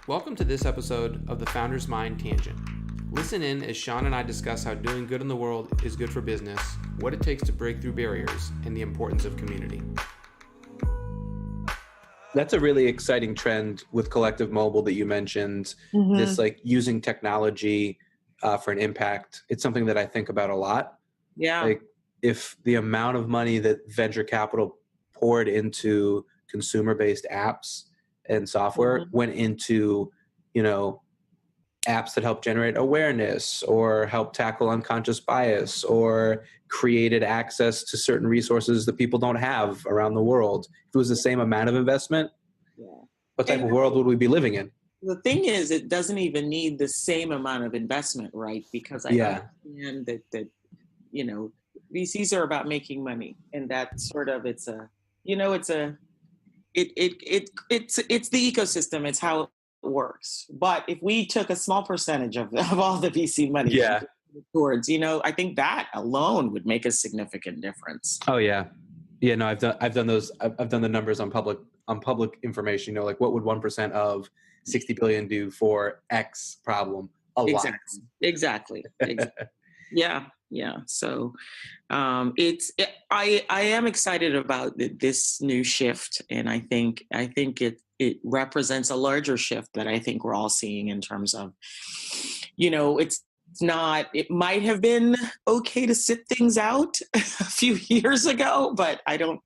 Welcome to this episode of the Founder's Mind Tangent. Listen in as Sian and I discuss how doing good in the world is good for business, what it takes to break through barriers, and the importance of community. That's a really exciting trend with Collective Mobile that you mentioned, this like using technology for an impact. It's something that I think about a lot. Yeah. Like if the amount of money that venture capital poured into consumer-based apps and software went into, apps that help generate awareness or help tackle unconscious bias or created access to certain resources that people don't have around the world. If it was the same amount of investment, what type of world would we be living in? The thing is, it doesn't even need the same amount of investment, right? Because I understand that VCs are about making money, and that sort of it's the ecosystem. It's how it works. But if we took a small percentage of all the VC money towards, I think that alone would make a significant difference. Oh yeah. Yeah, no, I've done those. I've done the numbers on public information. Like what would 1% of 60 billion do for X problem? A lot. Exactly. Yeah. So, I am excited about this new shift, and I think it represents a larger shift that I think we're all seeing in terms of, it might have been okay to sit things out a few years ago, but I don't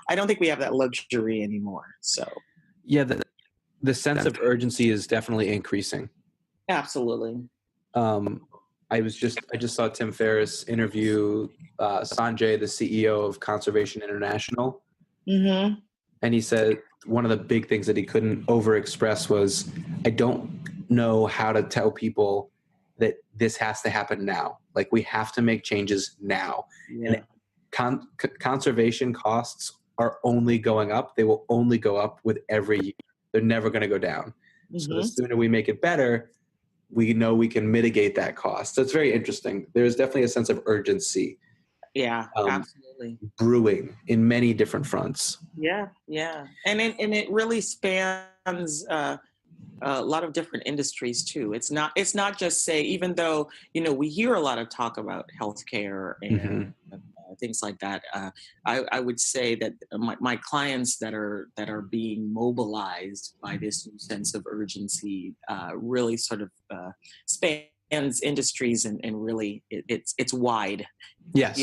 think we have that luxury anymore. So yeah, the sense of urgency is definitely increasing. Absolutely. I just saw Tim Ferriss interview Sanjay, the CEO of Conservation International. Mm-hmm. And he said one of the big things that he couldn't overexpress was, I don't know how to tell people that this has to happen now. Like we have to make changes now. Yeah. And conservation costs are only going up. They will only go up with every year. They're never going to go down. Mm-hmm. So the sooner we make it better, we know we can mitigate that cost. So it's very interesting. There's definitely a sense of urgency. Yeah, absolutely. Brewing in many different fronts. Yeah. And it really spans a lot of different industries too. It's not just say, even though, we hear a lot of talk about healthcare and things like that. I would say that my clients that are being mobilized by this new sense of urgency really sort of spans industries and really it's wide. Yes.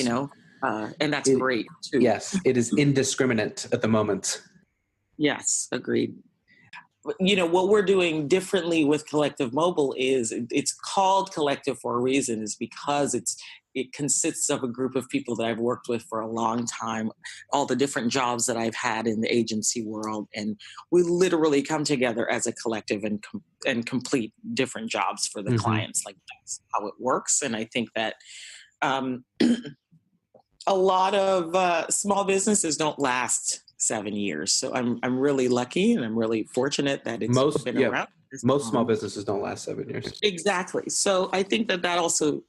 And that's great too. Yes, it is indiscriminate at the moment. Yes, agreed. What we're doing differently with Collective Mobile is it's called Collective for a reason, is because it consists of a group of people that I've worked with for a long time, all the different jobs that I've had in the agency world. And we literally come together as a collective and complete different jobs for the clients. Like that's how it works. And I think that a lot of small businesses don't last 7 years. So I'm really lucky and I'm really fortunate that it's been around. Most small businesses don't last 7 years. Exactly. So I think that also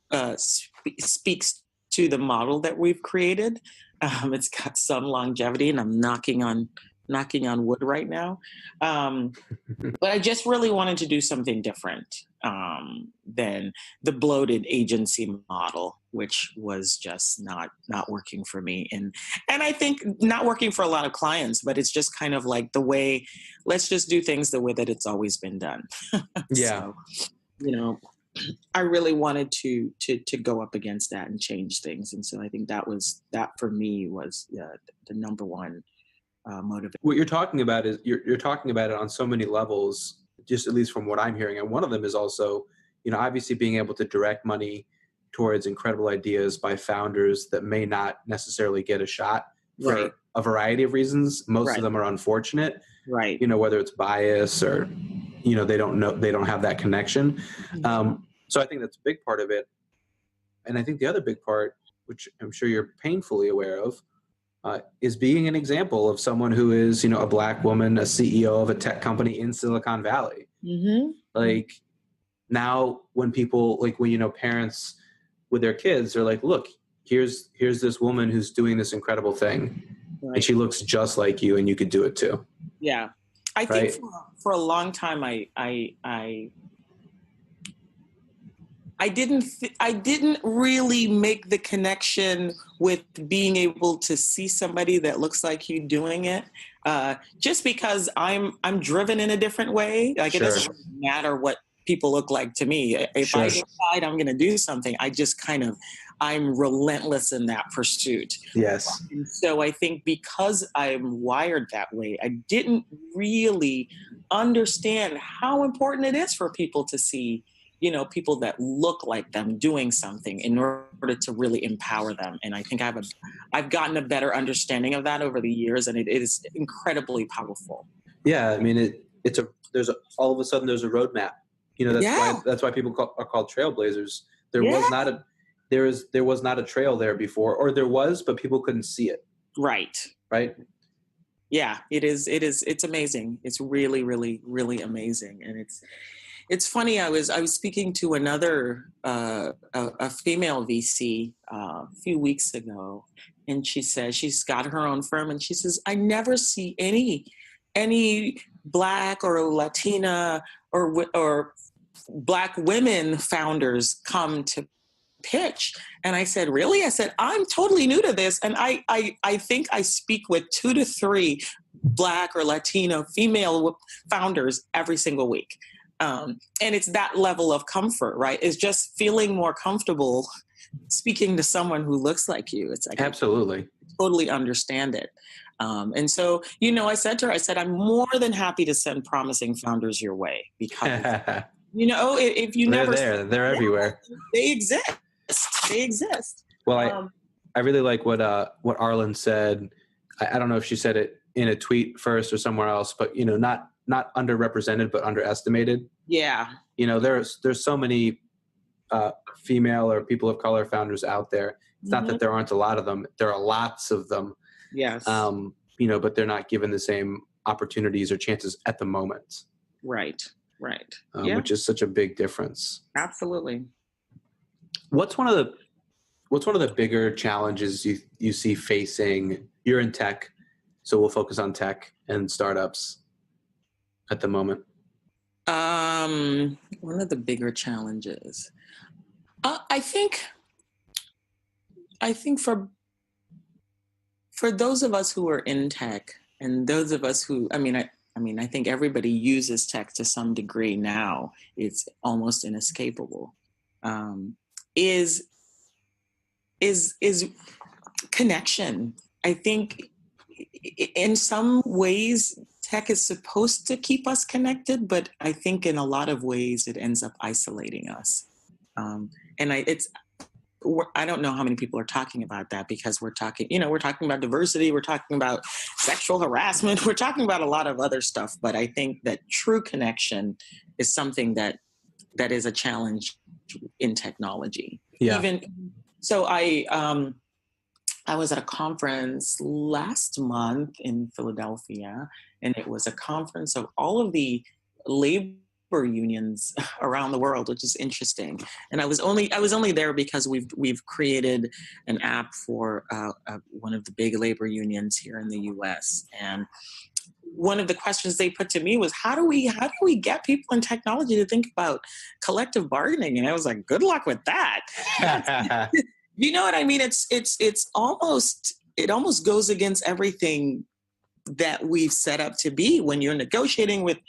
speaks to the model that we've created. It's got some longevity, and I'm knocking on wood right now. But I just really wanted to do something different than the bloated agency model, which was just not working for me. And I think not working for a lot of clients, but it's just kind of like the way, let's just do things the way that it's always been done. Yeah. So, I really wanted to go up against that and change things. And so I think that for me was the number one motivation. What you're talking about is you're talking about it on so many levels, just at least from what I'm hearing. And one of them is also, obviously being able to direct money towards incredible ideas by founders that may not necessarily get a shot for a variety of reasons. Most of them are unfortunate, right? Whether it's bias or, they don't have that connection. So I think that's a big part of it. And I think the other big part, which I'm sure you're painfully aware of, is being an example of someone who is, a Black woman, a CEO of a tech company in Silicon Valley. Mm-hmm. Like now when people, like when, parents with their kids are like, look, here's this woman who's doing this incredible thing. Right. And she looks just like you and you could do it too. Yeah. I think right? for a long time, I didn't really make the connection with being able to see somebody that looks like you doing it, just because I'm driven in a different way. Like it Sure, doesn't really matter what people look like to me. If I sure. decide I'm going to do something, I'm relentless in that pursuit. Yes. And so I think because I'm wired that way, I didn't really understand how important it is for people to see, people that look like them doing something in order to really empower them. And I think I've gotten a better understanding of that over the years, and it is incredibly powerful. Yeah, I mean, all of a sudden there's a roadmap. Yeah. That's why people are called trailblazers. There Yeah. was not a there was not a trail there before, or there was, but people couldn't see it. Right. Right. Yeah, it's amazing. It's really, really, really amazing. And it's funny. I was speaking to another a female VC a few weeks ago, and she says she's got her own firm, and she says I never see any Black or Latina or Black women founders come to pitch. And I said, really? I said, I'm totally new to this. And I think I speak with 2 to 3 Black or Latino female founders every single week. And it's that level of comfort, right? It's just feeling more comfortable speaking to someone who looks like you. It's like, Absolutely. I totally understand it. And so, I said to her, I said, I'm more than happy to send promising founders your way because, if you they're never, they're everywhere. They exist. They exist. Well, I really like what Arlen said. I don't know if she said it in a tweet first or somewhere else, but not underrepresented, but underestimated. Yeah. There's so many female or people of color founders out there. It's not that there aren't a lot of them. There are lots of them. Yes. But they're not given the same opportunities or chances at the moment. Right. Right. Which is such a big difference. Absolutely. What's one of the bigger challenges you see facing? You're in tech, so we'll focus on tech and startups at the moment. One of the bigger challenges, I think for those of us who are in tech, and those of us who, I think everybody uses tech to some degree now. It's almost inescapable. Is connection. I think in some ways tech is supposed to keep us connected, but I think in a lot of ways it ends up isolating us. I don't know how many people are talking about that because we're talking about diversity, we're talking about sexual harassment, we're talking about a lot of other stuff. But I think that true connection is something that is a challenge in technology. Yeah. Even so, I was at a conference last month in Philadelphia, and it was a conference of all of the labor unions around the world, which is interesting. And I was only there because we've created an app for one of the big labor unions here in the U.S. And one of the questions they put to me was, how do we get people in technology to think about collective bargaining? And I was like, good luck with that. You know what I mean? It almost goes against everything that we've set up to be. When you're negotiating with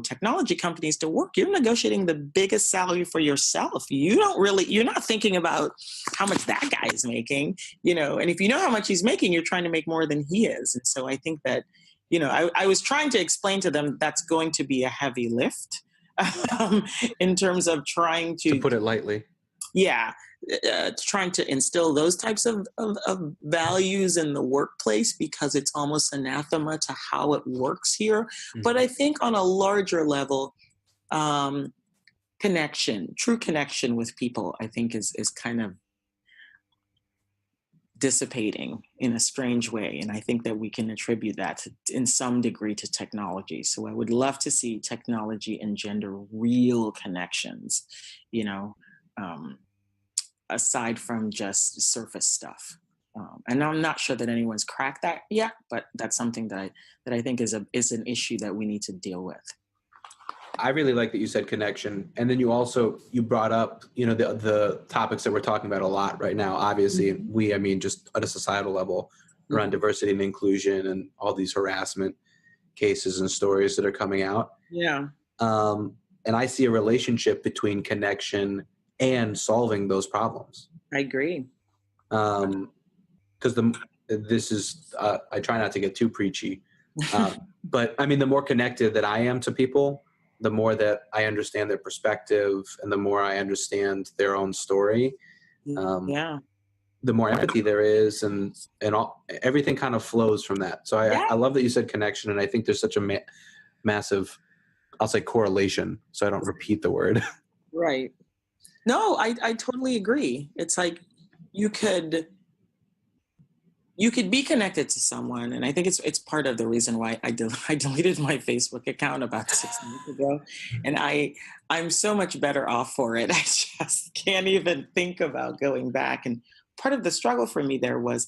technology companies to work, you're negotiating the biggest salary for yourself. You're not thinking about how much that guy is making, and if you know how much he's making, you're trying to make more than he is. And so I think that, I was trying to explain to them that's going to be a heavy lift in terms of trying to put it lightly. Yeah. Trying to instill those types of values in the workplace, because it's almost anathema to how it works here. Mm-hmm. But I think on a larger level, true connection with people, I think is kind of dissipating in a strange way. And I think that we can attribute that in some degree to technology. So I would love to see technology engender real connections, aside from just surface stuff. And I'm not sure that anyone's cracked that yet, but that's something that I think is an issue that we need to deal with. I really like that you said connection, and then you brought up, the topics that we're talking about a lot right now. Obviously, just at a societal level around diversity and inclusion and all these harassment cases and stories that are coming out. Yeah. And I see a relationship between connection and solving those problems. I agree. Because I try not to get too preachy, but I mean, the more connected that I am to people, the more that I understand their perspective and the more I understand their own story, the more empathy there is, and everything kind of flows from that. So I love that you said connection, and I think there's such a massive, I'll say, correlation, so I don't repeat the word. Right. No, I totally agree. It's like you could be connected to someone, and I think it's part of the reason why I deleted my Facebook account about 6 months ago, and I'm so much better off for it. I just can't even think about going back. And part of the struggle for me there was,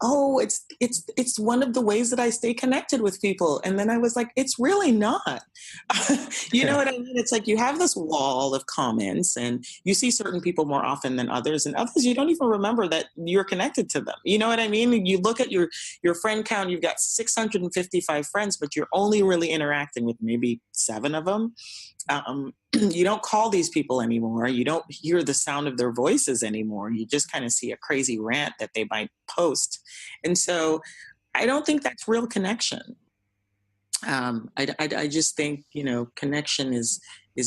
it's one of the ways that I stay connected with people. And then I was like, it's really not. You know what I mean? It's like you have this wall of comments and you see certain people more often than others, and others you don't even remember that you're connected to them. You know what I mean? You look at your friend count, you've got 655 friends, but you're only really interacting with maybe 7 of them. You don't call these people anymore. You don't hear the sound of their voices anymore. You just kind of see a crazy rant that they might post. And so I don't think that's real connection. I just think, connection is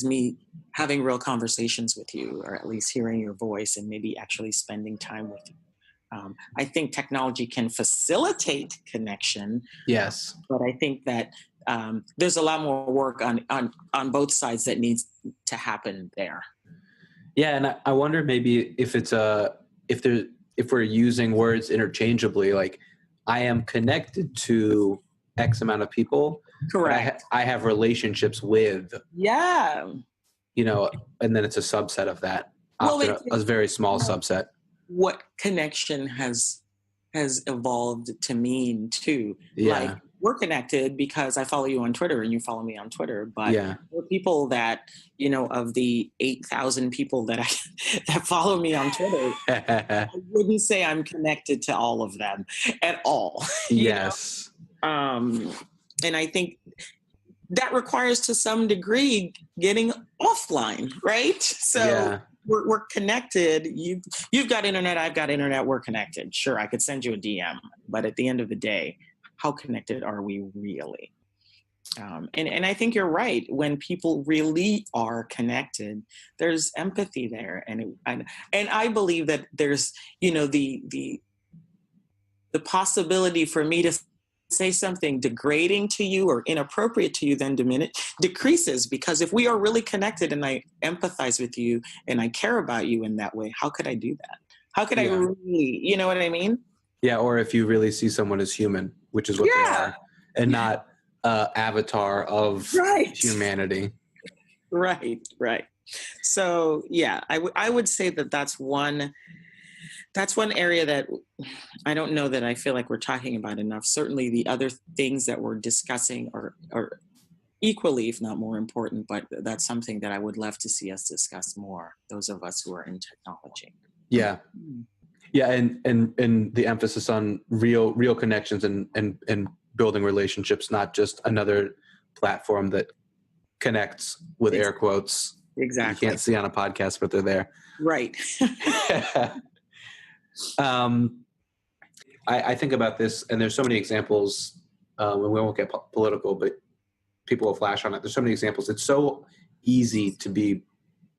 me having real conversations with you, or at least hearing your voice and maybe actually spending time with you. I think technology can facilitate connection. Yes. But I think that there's a lot more work on both sides that needs to happen there. Yeah, and I wonder maybe if if we're using words interchangeably, like I am connected to X amount of people. Correct. I have relationships with. Yeah. And then it's a subset of that. Often a very small subset. What connection has evolved to mean too. Yeah. Like, we're connected because I follow you on Twitter and you follow me on Twitter. But for people that, of the 8,000 people that that follow me on Twitter, I wouldn't say I'm connected to all of them at all. Yes. And I think that requires to some degree getting offline, right? So we're connected. You've got internet, I've got internet, we're connected. Sure, I could send you a DM, but at the end of the day, how connected are we really? And I think you're right. When people really are connected, there's empathy there, and I believe that there's the possibility for me to say something degrading to you or inappropriate to you then decreases, because if we are really connected and I empathize with you and I care about you in that way, how could I do that? How could I really, you know what I mean? Yeah, or if you really see someone as human, which is what they are, and not avatar of humanity. Right. So I would say that's one area that I don't know that I feel like we're talking about enough. Certainly the other things that we're discussing are equally, if not more important, but that's something that I would love to see us discuss more, those of us who are in technology. Yeah. Yeah, and the emphasis on real connections and building relationships, not just another platform that connects with air quotes. Exactly. You can't see on a podcast, but they're there. Right. I think about this, and there's so many examples, and we won't get political, but people will flash on it. There's so many examples. It's so easy to be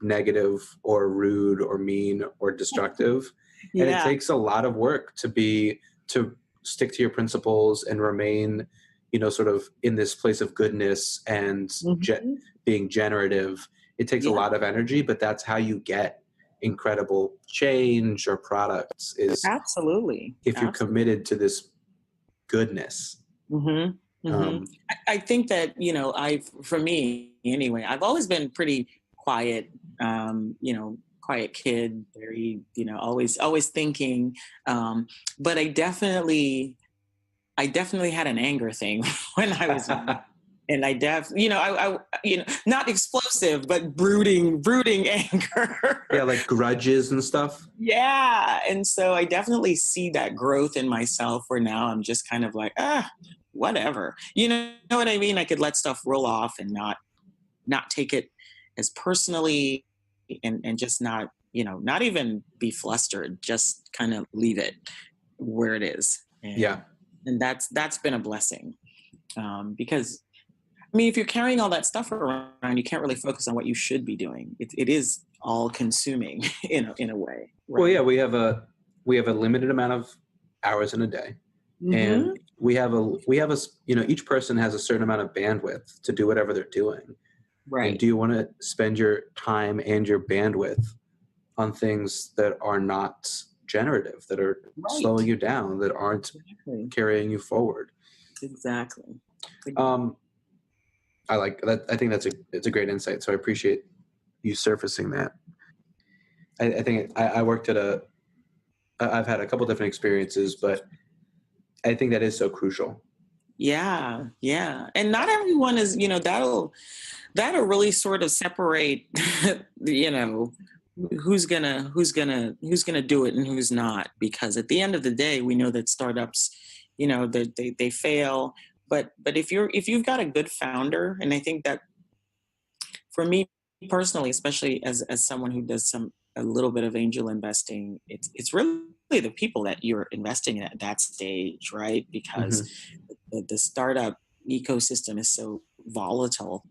negative or rude or mean or destructive. And it takes a lot of work to stick to your principles and remain, sort of in this place of goodness and being generative. It takes a lot of energy, but that's how you get incredible change or products, is absolutely if you're committed to this goodness. I think that, for me anyway, I've always been pretty quiet, quiet kid, very, always thinking. But I definitely had an anger thing when I was young. And not explosive, but brooding anger. Yeah, like grudges and stuff. Yeah. And so I definitely see that growth in myself where now I'm just kind of like, whatever. You know what I mean? I could let stuff roll off and not take it as personally, and just not even be flustered, just kind of leave it where it is. And that's been a blessing. Because I mean, if you're carrying all that stuff around, you can't really focus on what you should be doing. It is all consuming in a way. Right? Well, yeah, we have a limited amount of hours in a day, and we have each person has a certain amount of bandwidth to do whatever they're doing. Right. And do you want to spend your time and your bandwidth on things that are not generative, that are slowing you down, that aren't carrying you forward? Exactly. I like that. I think it's a great insight. So I appreciate you surfacing that. I think I worked I've had a couple different experiences, but I think that is so crucial. Yeah. And not everyone is, that'll really sort of separate, who's gonna do it and who's not. Because at the end of the day, we know that startups, they fail. But if you've got a good founder, and I think that for me personally, especially as someone who does a little bit of angel investing, it's really the people that you're investing in at that stage, right? Because the startup ecosystem is so volatile.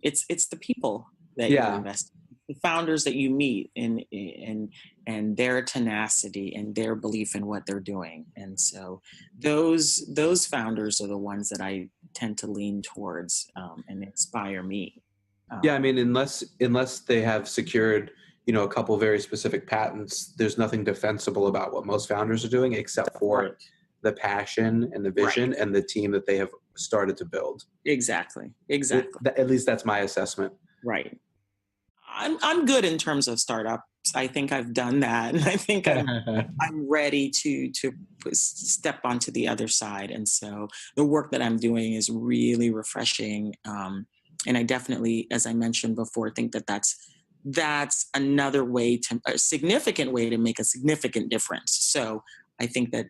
It's the people that you're investing, the founders that you meet, and their tenacity and their belief in what they're doing. And so those founders are the ones that I tend to lean towards and inspire me. Yeah, I mean, unless they have secured, a couple very specific patents, there's nothing defensible about what most founders are doing, except for the passion and the vision and the team that they have started to build. Exactly. At least that's my assessment. Right. I'm good in terms of startups. I think I've done that, and I think I'm ready to step onto the other side. And so the work that I'm doing is really refreshing. And I definitely, as I mentioned before, think that that's another way a significant way to make a significant difference. So I think that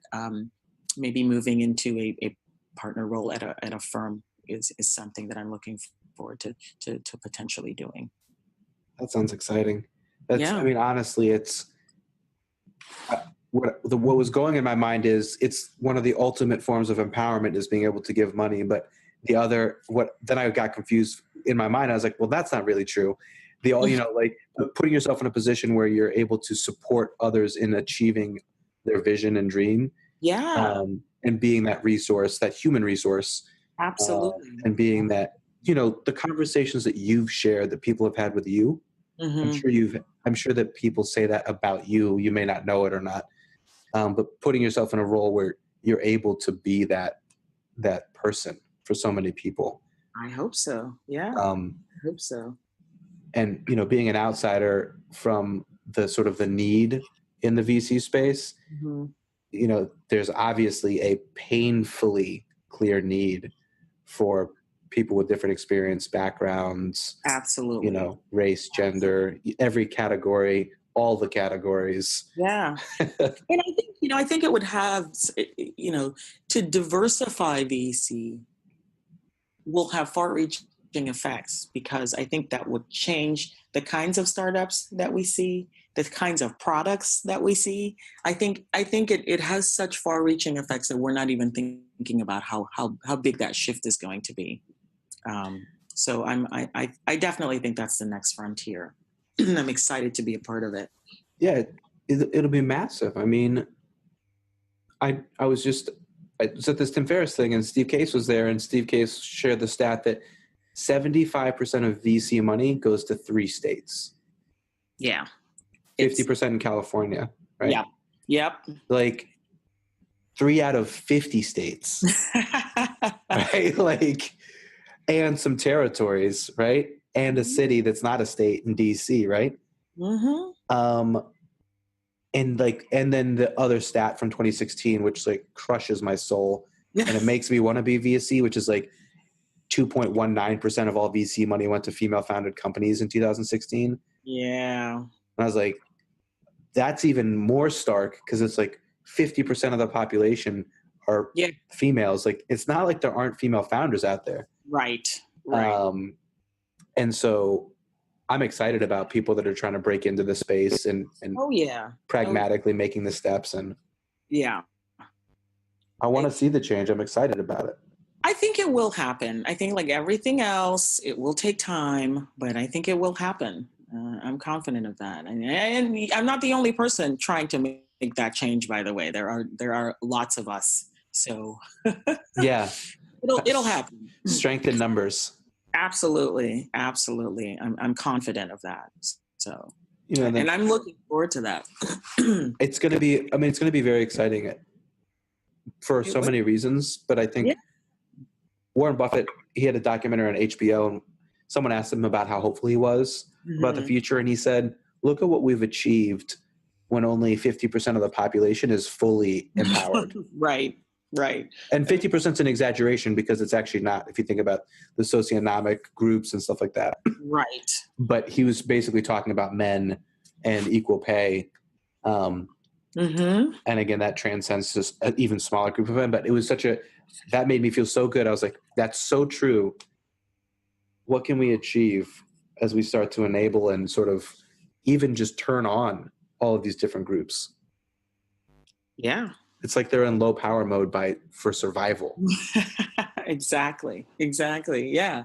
maybe moving into a partner role at a firm is something that I'm looking forward to potentially doing. That sounds exciting. I mean, honestly, it's what was going in my mind is it's one of the ultimate forms of empowerment is being able to give money. But then I got confused in my mind. I was like, well, that's not really true. Like putting yourself in a position where you're able to support others in achieving their vision and dream. Yeah. And being that resource, that human resource. Absolutely. And being that, the conversations that you've shared that people have had with you, I'm sure that people say that about you. You may not know it or not, but putting yourself in a role where you're able to be that person for so many people. I hope so. Yeah. I hope so. And being an outsider from the sort of the need in the VC space, there's obviously a painfully clear need for people with different experience backgrounds. Absolutely. Race, gender, every category, all the categories. Yeah. And I think it would have, to diversify VC will have far-reaching effects, because I think that would change the kinds of startups that we see, the kinds of products that we see. I think it has such far-reaching effects that we're not even thinking about how big that shift is going to be. So I definitely think that's the next frontier. I'm excited to be a part of it. Yeah, it'll be massive. I mean, I was at this Tim Ferriss thing, and Steve Case was there, and Steve Case shared the stat that 75% of VC money goes to 3 states. Yeah. 50% in California, right? Yeah. Yep. Like 3 out of 50 states, right? Like, and some territories, right? And a city that's not a state in DC, right? Mm-hmm. And then the other stat from 2016, which like crushes my soul, and it makes me want to be a VC, which is like 2.19% of all VC money went to female-founded companies in 2016. Yeah. And I was like, that's even more stark because it's like 50% of the population are females. Like, it's not like there aren't female founders out there. Right. And so I'm excited about people that are trying to break into the space and pragmatically making the steps. And I want to see the change. I'm excited about it. I think it will happen. I think like everything else, it will take time, but I think it will happen. I'm confident of that. And I'm not the only person trying to make that change, by the way. There are lots of us. So yeah, it'll happen. Strength in numbers. Absolutely. I'm confident of that. So, and I'm looking forward to that. It's going to be very exciting for so many reasons, but I think Warren Buffett, he had a documentary on HBO, and someone asked him about how hopeful he was about the future. And he said, look at what we've achieved when only 50% of the population is fully empowered. Right. And 50% is an exaggeration because it's actually not, if you think about the socioeconomic groups and stuff like that. Right. But he was basically talking about men and equal pay. And again, that transcends just an even smaller group of men. But it was that made me feel so good. I was like, that's so true. What can we achieve as we start to enable and sort of even just turn on all of these different groups? Yeah. It's like they're in low power mode for survival. Exactly. Yeah.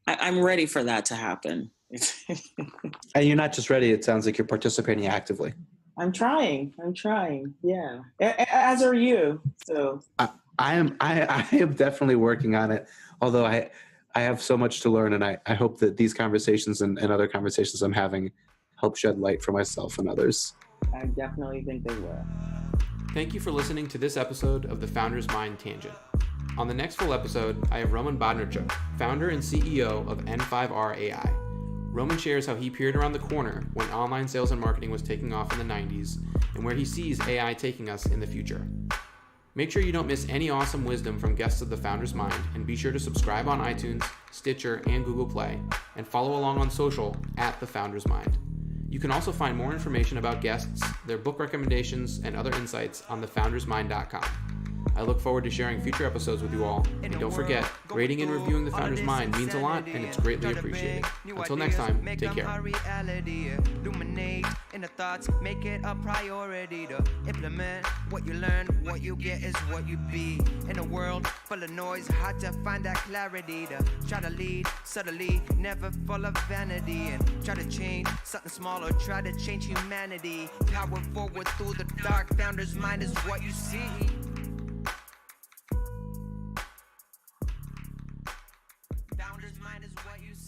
I'm ready for that to happen. And you're not just ready. It sounds like you're participating actively. I'm trying. Yeah. As are you. So I am definitely working on it. Although I have so much to learn, and I hope that these conversations and other conversations I'm having help shed light for myself and others. I definitely think they will. Thank you for listening to this episode of the Founder's Mind Tangent. On the next full episode, I have Roman Bodnarchuk, founder and CEO of N5R AI. Roman shares how he peered around the corner when online sales and marketing was taking off in the 90s and where he sees AI taking us in the future. Make sure you don't miss any awesome wisdom from guests of the Founder's Mind, and be sure to subscribe on iTunes, Stitcher, and Google Play, and follow along on social @The Founder's Mind. You can also find more information about guests, their book recommendations, and other insights on thefoundersmind.com. I look forward to sharing future episodes with you all, and don't forget, rating and reviewing The Founder's Mind means a lot, and it's greatly appreciated. Until next time, take care. Illuminate in the thoughts, make it a priority to implement what you learn. What you get is what you be. In a world full of noise, hard to find that clarity to try to lead subtly, never full of vanity, and try to change something small or try to change humanity. Power forward through the dark. Founder's Mind is what you see. Founder's Mind is what you see.